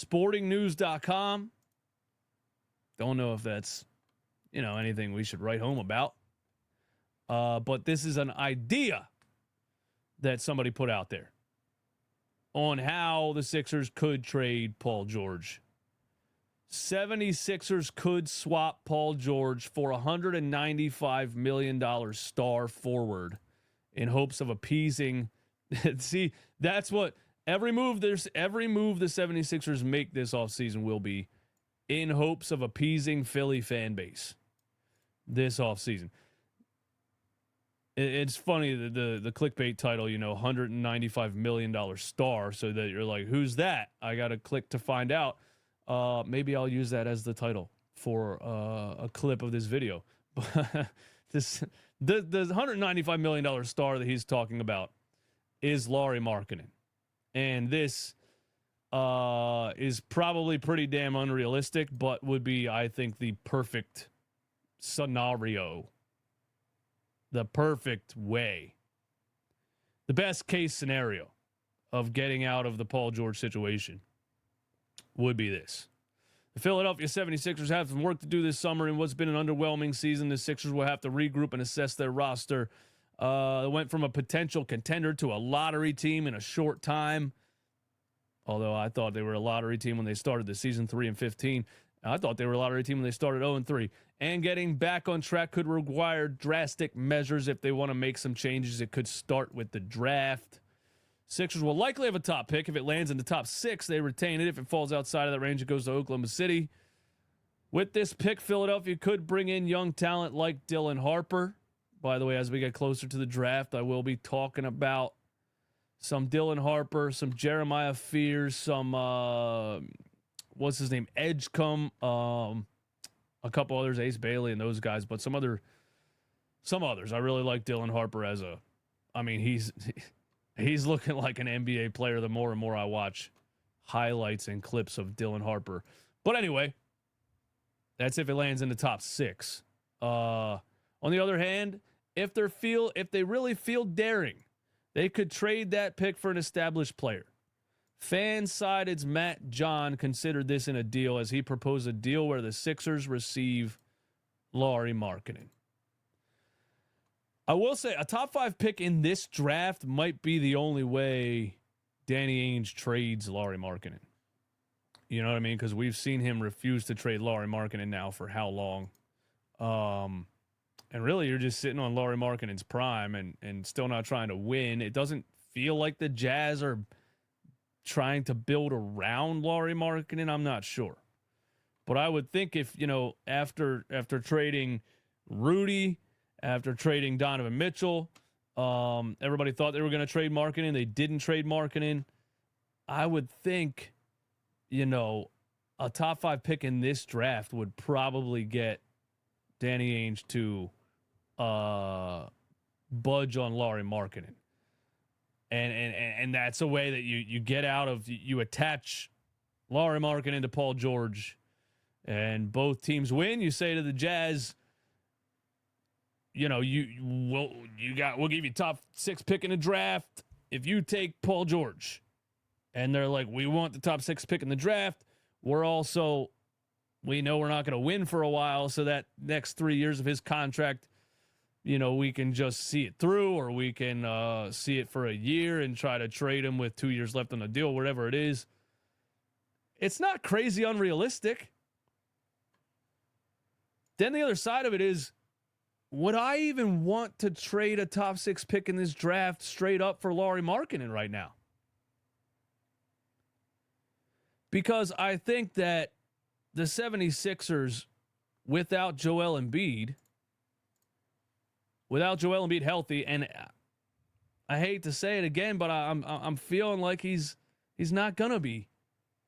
Sportingnews.com. Don't know if that's, anything we should write home about. But this is an idea that somebody put out there on how the Sixers could trade Paul George. 76ers could swap Paul George for $195 million star forward in hopes of appeasing. See, that's what every move the 76ers make this offseason will be in hopes of appeasing Philly fan base this offseason. It's funny the clickbait title, $195 million star, so that you're like, who's that? I got to click to find out. Maybe I'll use that as the title for a clip of this video. But the $195 million star that he's talking about is Lauri Markanen. And this is probably pretty damn unrealistic, but would be, I think, the perfect scenario. The perfect way. The best case scenario of getting out of the Paul George situation would be this. The Philadelphia 76ers have some work to do this summer in what's been an underwhelming season. The Sixers will have to regroup and assess their roster. It went from a potential contender to a lottery team in a short time. Although I thought they were a lottery team when they started the season 3-15. I thought they were a lottery team when they started 0-3. And getting back on track could require drastic measures if they want to make some changes. It could start with the draft. Sixers will likely have a top pick. If it lands in the top 6, they retain it. If it falls outside of that range, it goes to Oklahoma City. With this pick, Philadelphia could bring in young talent like Dylan Harper. By the way, as we get closer to the draft, I will be talking about some Dylan Harper, some Jeremiah Fears, some, what's his name, Edgecombe, a couple others, Ace Bailey and those guys, but some others. I really like Dylan Harper he's looking like an NBA player the more and more I watch highlights and clips of Dylan Harper. But anyway, that's if it lands in the top 6. On the other hand, if they really feel daring, they could trade that pick for an established player. Fansided's Matt John considered this in a deal as he proposed a deal where the Sixers receive Lauri Markanen. I will say a top 5 pick in this draft might be the only way Danny Ainge trades Lauri Markanen. You know what I mean? Because we've seen him refuse to trade Lauri Markanen now for how long? And really, you're just sitting on Lauri Markkanen's prime and still not trying to win. It doesn't feel like the Jazz are trying to build around Lauri Markkanen. I'm not sure. But I would think if, after trading Rudy, after trading Donovan Mitchell, everybody thought they were going to trade Markkanen. They didn't trade Markkanen. I would think, a top 5 pick in this draft would probably get Danny Ainge to budge on Lauri Markkanen. And that's a way that you get out of, you attach Lauri Markkanen to Paul George, and both teams win. You say to the Jazz, we'll give you top 6 pick in the draft if you take Paul George. And they're like, we want the top 6 pick in the draft. We know we're not going to win for a while, so that next 3 years of his contract, we can just see it through, or we can see it for a year and try to trade him with 2 years left on the deal, whatever it is. It's not crazy unrealistic. Then the other side of it is, would I even want to trade a top 6 pick in this draft straight up for Lauri Markkanen right now? Because I think that the 76ers, without Joel Embiid healthy, and I hate to say it again, but I'm feeling like he's not gonna be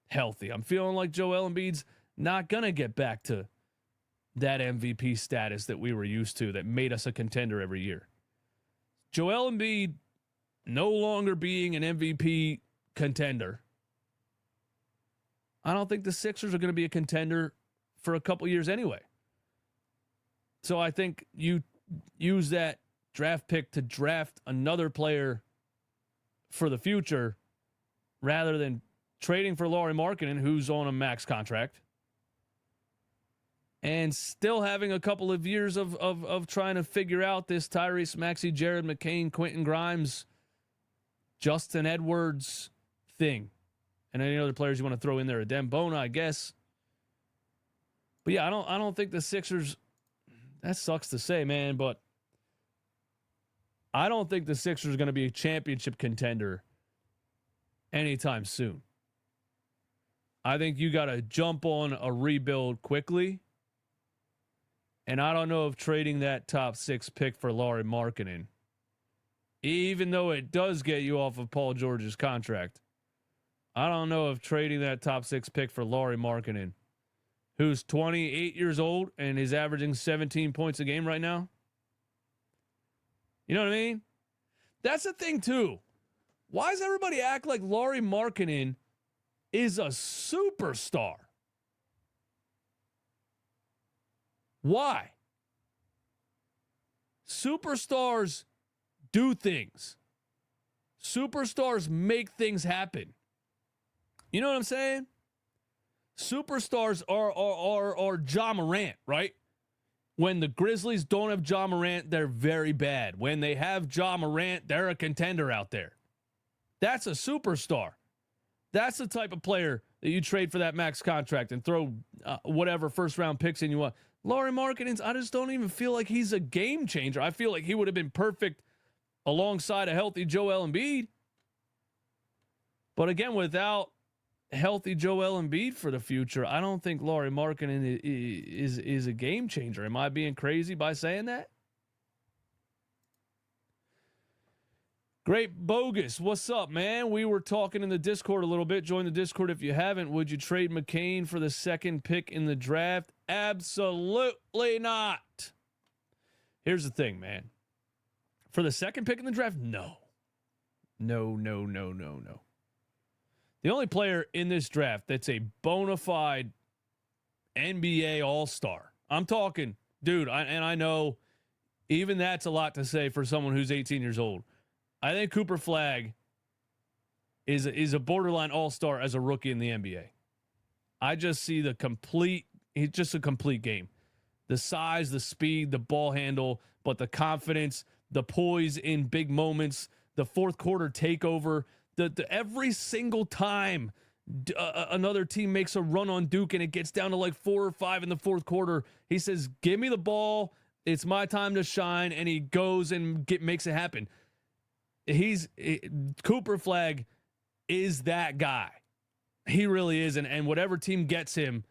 healthy. I'm feeling like Joel Embiid's not gonna get back to that MVP status that we were used to, that made us a contender every year. Joel Embiid no longer being an MVP contender, I don't think the Sixers are going to be a contender for a couple years anyway. So I think you use that draft pick to draft another player for the future rather than trading for Lauri Markkanen, who's on a max contract, and still having a couple of years of trying to figure out this Tyrese Maxey, Jared McCain, Quentin Grimes, Justin Edwards thing. And any other players you want to throw in there, Adem Bona, I guess. But yeah, I don't think the Sixers, that sucks to say, man, but I don't think the Sixers are going to be a championship contender anytime soon. I think you got to jump on a rebuild quickly. And I don't know if trading that top 6 pick for Lauri Markkanen, even though it does get you off of Paul George's contract, I don't know if trading that top 6 pick for Lauri Markkanen, who's 28 years old and is averaging 17 points a game right now. You know what I mean? That's the thing, too. Why does everybody act like Lauri Markkanen is a superstar? Why? Superstars do things. Superstars make things happen. You know what I'm saying? Superstars are Ja Morant, right? When the Grizzlies don't have Ja Morant, they're very bad. When they have Ja Morant, they're a contender out there. That's a superstar. That's the type of player that you trade for that max contract and throw whatever first round picks in you want. Lauri Markkanen, I just don't even feel like he's a game changer. I feel like he would have been perfect alongside a healthy Joel Embiid. But again, without healthy Joel Embiid for the future, I don't think Lauri Markkanen is a game changer. Am I being crazy by saying that? Great Bogus, what's up, man? We were talking in the Discord a little bit. Join the Discord if you haven't. Would you trade McCain for the 2nd pick in the draft? Absolutely not. Here's the thing, man. For the 2nd pick in the draft, no. No. The only player in this draft that's a bona fide NBA All-Star. I'm talking, dude, I know even that's a lot to say for someone who's 18 years old. I think Cooper Flagg is a borderline all-star as a rookie in the NBA. I just see he's just a complete game. The size, the speed, the ball handle, but the confidence, the poise in big moments, the fourth quarter takeover, the every single time another team makes a run on Duke and it gets down to like 4 or 5 in the fourth quarter, he says, "Give me the ball. It's my time to shine," and he goes and makes it happen. Cooper Flagg is that guy. He really is. And whatever team gets him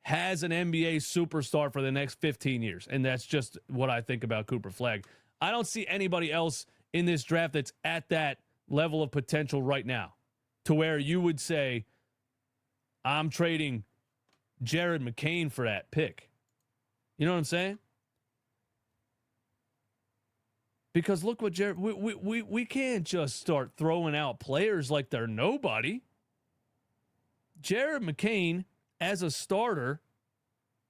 has an NBA superstar for the next 15 years. And that's just what I think about Cooper Flagg. I don't see anybody else in this draft that's at that level of potential right now to where you would say, I'm trading Jared McCain for that pick. You know what I'm saying? Because look what Jared, we can't just start throwing out players like they're nobody. Jared McCain, as a starter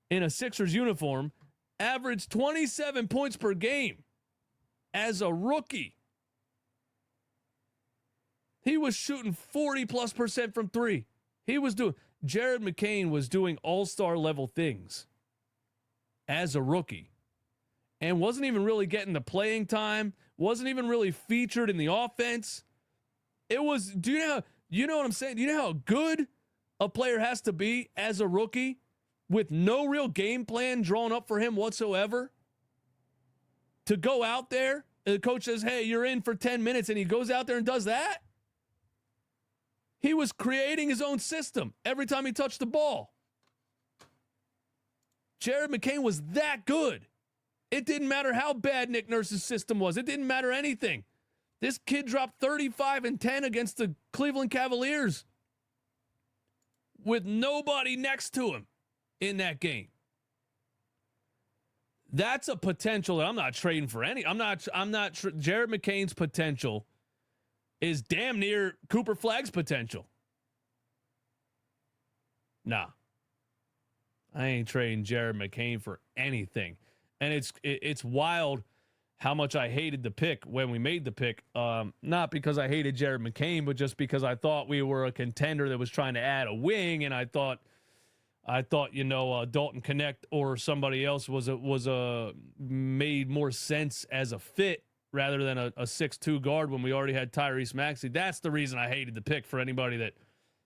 in a Sixers uniform, averaged 27 points per game as a rookie. He was shooting 40+% from 3. Jared McCain was doing all-star level things as a rookie. And wasn't even really getting the playing time, wasn't even really featured in the offense. It was, do you know what I'm saying? Do you know how good a player has to be as a rookie with no real game plan drawn up for him whatsoever? To go out there, and the coach says, "Hey, you're in for 10 minutes," and he goes out there and does that? He was creating his own system every time he touched the ball. Jared McCain was that good. It didn't matter how bad Nick Nurse's system was. It didn't matter anything. This kid dropped 35 and 10 against the Cleveland Cavaliers with nobody next to him in that game. That's a potential that I'm not trading for any. Jared McCain's potential is damn near Cooper Flagg's potential. Nah. I ain't trading Jared McCain for anything. And it's wild how much I hated the pick when we made the pick. Not because I hated Jared McCain, but just because I thought we were a contender that was trying to add a wing, and I thought Dalton Connect or somebody else was made more sense as a fit rather than a 6'2" guard when we already had Tyrese Maxey. That's the reason I hated the pick, for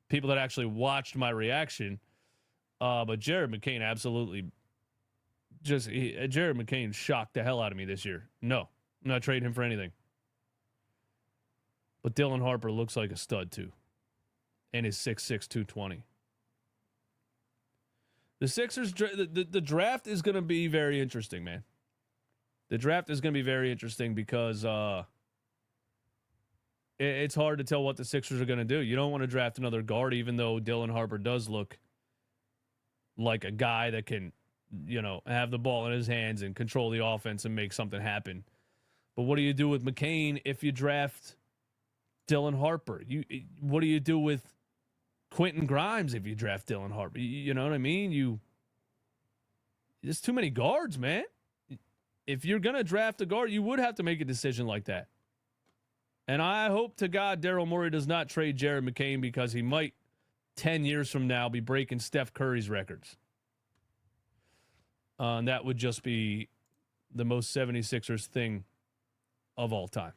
people that actually watched my reaction. But Jared McCain absolutely Jared McCain shocked the hell out of me this year. No, I'm not trading him for anything. But Dylan Harper looks like a stud too, and is 6'6", 220. The Sixers, the draft is going to be very interesting, man. The draft is going to be very interesting because it's hard to tell what the Sixers are going to do. You don't want to draft another guard, even though Dylan Harper does look like a guy that can, have the ball in his hands and control the offense and make something happen. But what do you do with McCain if you draft Dylan Harper? What do you do with Quentin Grimes if you draft Dylan Harper? You know what I mean? There's too many guards, man. If you're going to draft a guard, you would have to make a decision like that. And I hope to God Daryl Morey does not trade Jared McCain, because he might 10 years from now be breaking Steph Curry's records. And that would just be the most 76ers thing of all time.